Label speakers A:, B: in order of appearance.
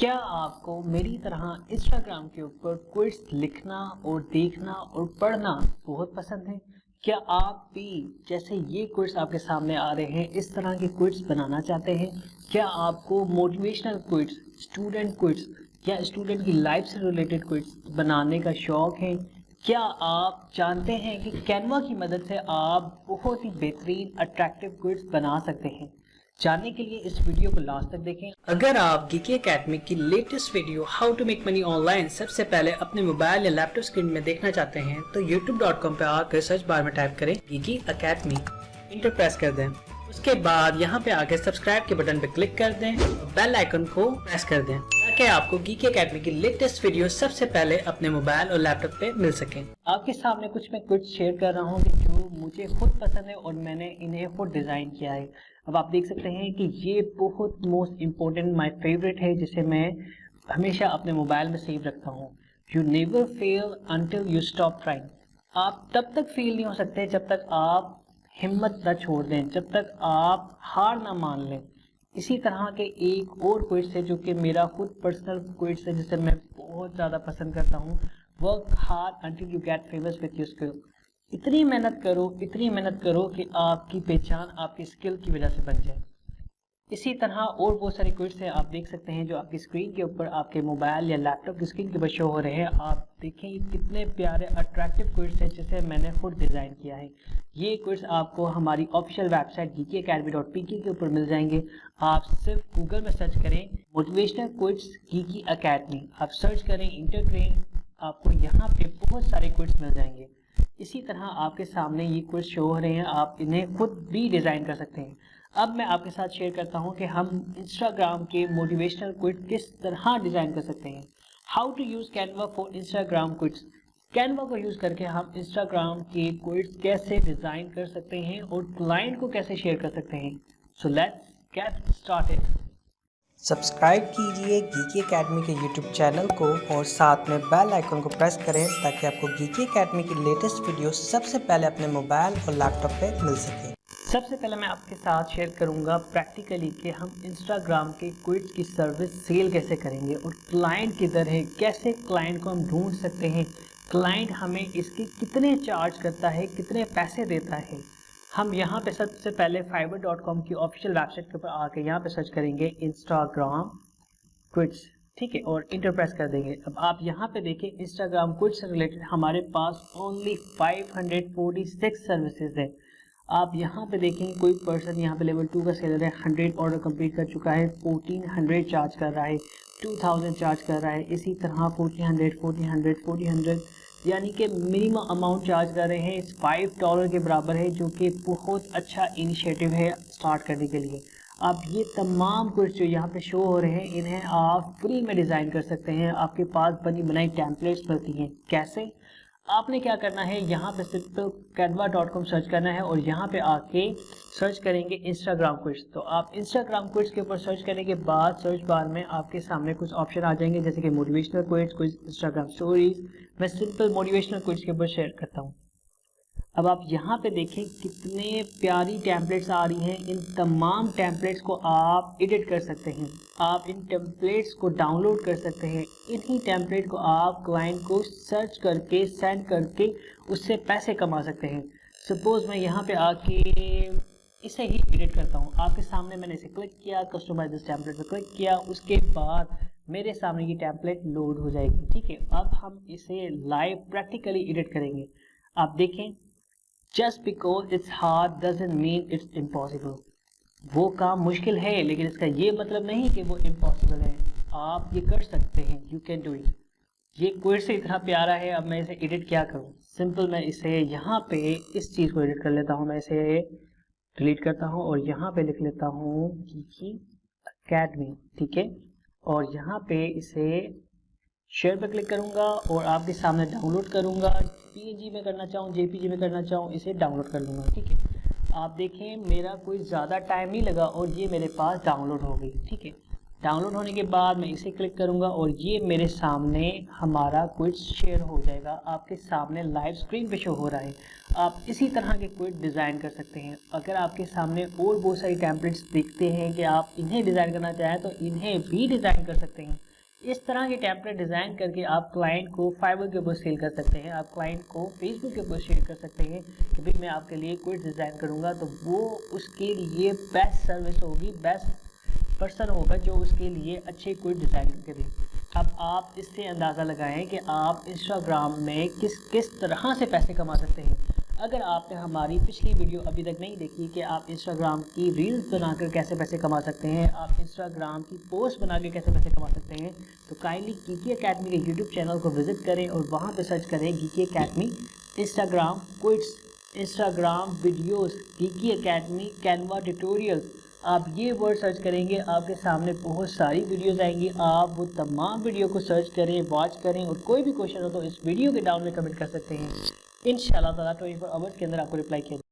A: क्या आपको मेरी तरह इंस्टाग्राम के ऊपर क्विज़ लिखना और देखना और पढ़ना बहुत पसंद है? क्या आप भी जैसे ये क्विज़ आपके सामने आ रहे हैं इस तरह के क्विज़ बनाना चाहते हैं? क्या आपको मोटिवेशनल क्विज़, स्टूडेंट क्विज़ या स्टूडेंट की लाइफ से रिलेटेड क्विज़ बनाने का शौक़ है? क्या आप जानते हैं कि कैनवा की मदद से आप बहुत ही बेहतरीन अट्रैक्टिव क्विज़ बना सकते हैं? जानने के लिए इस वीडियो को लास्ट तक देखें। अगर आप गीकी एकेडमी की latest video how to make money online सबसे पहले अपने मोबाइल या लैपटॉप स्क्रीन में देखना चाहते हैं तो youtube.com पे आकर सर्च बार में टाइप करें गीकी एकेडमी, इंटर प्रेस कर दें। उसके बाद यहाँ पे आकर सब्सक्राइब के बटन पे क्लिक कर दें और बेल आइकन को प्रेस कर दें ताकि आपको गीकी एकेडमी की लेटेस्ट वीडियो सबसे पहले अपने मोबाइल और लैपटॉप पे मिल सके। आपके सामने कुछ मैं कुछ शेयर कर रहा हूँ जो मुझे खुद पसंद है और मैंने इन्हें खुद डिज़ाइन किया है। अब आप देख सकते हैं कि ये बहुत मोस्ट इम्पोर्टेंट माय फेवरेट है जिसे मैं हमेशा अपने मोबाइल में सेव रखता हूँ। You never fail until you stop trying. आप तब तक फेल नहीं हो सकते जब तक आप हिम्मत न छोड़ दें, जब तक आप हार ना मान लें। इसी तरह के एक और क्विज है जो कि मेरा खुद पर्सनल क्विज है जिसे मैं बहुत ज़्यादा पसंद करता हूँ। Work hard until you get famous with your skill. इतनी मेहनत करो कि आपकी पहचान आपकी स्किल की वजह से बन जाए। इसी तरह और बहुत सारे क्विज हैं आप देख सकते हैं जो आपकी स्क्रीन के ऊपर आपके मोबाइल या लैपटॉप की स्क्रीन के ऊपर शो हो रहे हैं। आप देखें कितने प्यारे अट्रैक्टिव क्विज हैं जिसे मैंने खुद डिज़ाइन किया है। ये क्विज आपको हमारी ऑफिशियल वेबसाइट geekyacademy.pk के ऊपर मिल जाएंगे। आप सिर्फ गूगल में सर्च करें मोटिवेशनल क्विज गीकी एकेडमी, आप सर्च करें, इंटर करें, आपको यहाँ पे बहुत सारे क्विज मिल जाएंगे। इसी तरह आपके सामने ये क्विज शो हो रहे हैं, आप इन्हें खुद भी डिज़ाइन कर सकते हैं। अब मैं आपके साथ शेयर करता हूं कि हम इंस्टाग्राम के मोटिवेशनल क्विज किस तरह डिज़ाइन कर सकते हैं। How to use Canva for Instagram quiz. Canva को यूज़ करके हम इंस्टाग्राम के क्विज कैसे डिज़ाइन कर सकते हैं और क्लाइंट को कैसे शेयर कर सकते हैं। So let's get started.
B: Subscribe कीजिए गीकी एकेडमी के यूट्यूब चैनल को और साथ में बेल आइकन को प्रेस करें ताकि आपको गीकी एकेडमी की लेटेस्ट वीडियो सबसे पहले अपने मोबाइल और लैपटॉप पे मिल सके।
A: सबसे पहले मैं आपके साथ शेयर करूंगा प्रैक्टिकली कि हम इंस्टाग्राम के क्विज की सर्विस सेल कैसे करेंगे और क्लाइंट किधर है, कैसे क्लाइंट को हम ढूंढ सकते हैं, क्लाइंट हमें इसके कितने चार्ज करता है, कितने पैसे देता है। हम यहाँ पे सबसे पहले fiverr.com की ऑफिशियल वेबसाइट के ऊपर आके यहाँ पे सर्च करेंगे इंस्टाग्राम क्विज, ठीक है, और इंटर प्रेस कर देंगे। अब आप यहाँ पे देखें इंस्टाग्राम क्विज से रिलेटेड हमारे पास ओनली 546 सर्विसेज है। आप यहाँ पे देखें कोई पर्सन यहाँ पे लेवल 2 का सेलर है, 100 ऑर्डर कंप्लीट कर चुका है, 1400 चार्ज कर रहा है, 2000 चार्ज कर रहा है, इसी तरह 1400 यानी कि मिनिमम अमाउंट चार्ज कर रहे हैं इस $5 के बराबर है, जो कि बहुत अच्छा इनिशिएटिव है स्टार्ट करने के लिए। आप ये तमाम कुछ जो यहाँ पे शो हो रहे हैं इन्हें आप फ्री में डिज़ाइन कर सकते हैं। आपके पास बनी बनाई टेम्पलेट्स मिलती हैं। कैसे? आपने क्या करना है, यहाँ पे सिर्फ canva.com सर्च करना है और यहाँ पे आके सर्च करेंगे इंस्टाग्राम क्विज। तो आप इंस्टाग्राम क्विज के ऊपर सर्च करने के बाद सर्च बार में आपके सामने कुछ ऑप्शन आ जाएंगे जैसे कि मोटिवेशनल क्विज, कुछ इंस्टाग्राम स्टोरीज। मैं सिंपल मोटिवेशनल क्विज के ऊपर शेयर करता हूँ। अब आप यहाँ पे देखें कितने प्यारी टेम्पलेट्स आ रही हैं। इन तमाम टेम्पलेट्स को आप एडिट कर सकते हैं, आप इन टेम्पलेट्स को डाउनलोड कर सकते हैं। इन्हीं टेम्पलेट को आप क्लाइंट को सर्च करके सेंड करके उससे पैसे कमा सकते हैं। सपोज़ मैं यहाँ पे आके इसे ही एडिट करता हूँ। आपके सामने मैंने इसे क्लिक किया, कस्टमाइज दिस टेम्पलेट पर क्लिक किया, उसके बाद मेरे सामने ये टेम्पलेट लोड हो जाएगी, ठीक है। अब हम इसे लाइव प्रैक्टिकली एडिट करेंगे। आप देखें, just because it's hard doesn't mean it's impossible. वो काम मुश्किल है लेकिन इसका ये मतलब नहीं कि वो इम्पॉसिबल है। आप ये कर सकते हैं, यू कैन डू इट। ये क्विज से इतना प्यारा है। अब मैं इसे एडिट क्या करूँ? सिंपल, मैं इसे यहाँ पे इस चीज़ को एडिट कर लेता हूँ। मैं इसे डिलीट करता हूँ और यहाँ पे लिख लेता हूँ गीकी एकेडमी, ठीक है, और यहाँ पे इसे शेयर पर क्लिक करूंगा और आपके सामने डाउनलोड करूंगा। PNG में करना चाहूँ, JPG में करना चाहूँ, इसे डाउनलोड कर लूँगा, ठीक है। आप देखें मेरा कोई ज़्यादा टाइम नहीं लगा और ये मेरे पास डाउनलोड हो गई, ठीक है। डाउनलोड होने के बाद मैं इसे क्लिक करूंगा और ये मेरे सामने हमारा क्विज शेयर हो जाएगा। आपके सामने लाइव स्क्रीन पे शो हो रहा है। आप इसी तरह के क्विज डिज़ाइन कर सकते हैं। अगर आपके सामने और बहुत सारी टेम्पलेट्स दिखते हैं कि आप इन्हें डिज़ाइन करना चाहें तो इन्हें भी डिज़ाइन कर सकते हैं। इस तरह के टेम्पलेट डिज़ाइन करके आप क्लाइंट को फाइवर के ऊपर सेल कर सकते हैं। आप क्लाइंट को फेसबुक के ऊपर शेयर कर सकते हैं कि भाई मैं आपके लिए क्विज डिज़ाइन करूँगा, तो वो उसके लिए बेस्ट सर्विस होगी, बेस्ट पर्सन होगा जो उसके लिए अच्छे क्विज डिज़ाइन करके दे। अब आप इससे अंदाज़ा लगाएं कि आप इंस्टाग्राम में किस तरह से पैसे कमा सकते हैं। अगर आपने हमारी पिछली वीडियो अभी तक नहीं देखी कि आप इंस्टाग्राम की रील्स बनाकर कैसे पैसे कमा सकते हैं, आप इंस्टाग्राम की पोस्ट बना के कैसे पैसे कमा सकते हैं, तो काइंडली गीकी एकेडमी के यूट्यूब चैनल को विजिट करें और वहां पे सर्च करें Geeky Academy Instagram quizzes, Instagram videos, Geeky Academy Canva tutorials. आप ये वर्ड सर्च करेंगे, आपके सामने बहुत सारी वीडियोस आएंगी। आप वो तमाम वीडियो को सर्च करें, वॉच करें, और कोई भी क्वेश्चन हो तो इस वीडियो के डाउन में कमेंट कर सकते हैं। इंशाल्लाह ताला 24 आवर्स के अंदर आपको रिप्लाई किया जाएगा।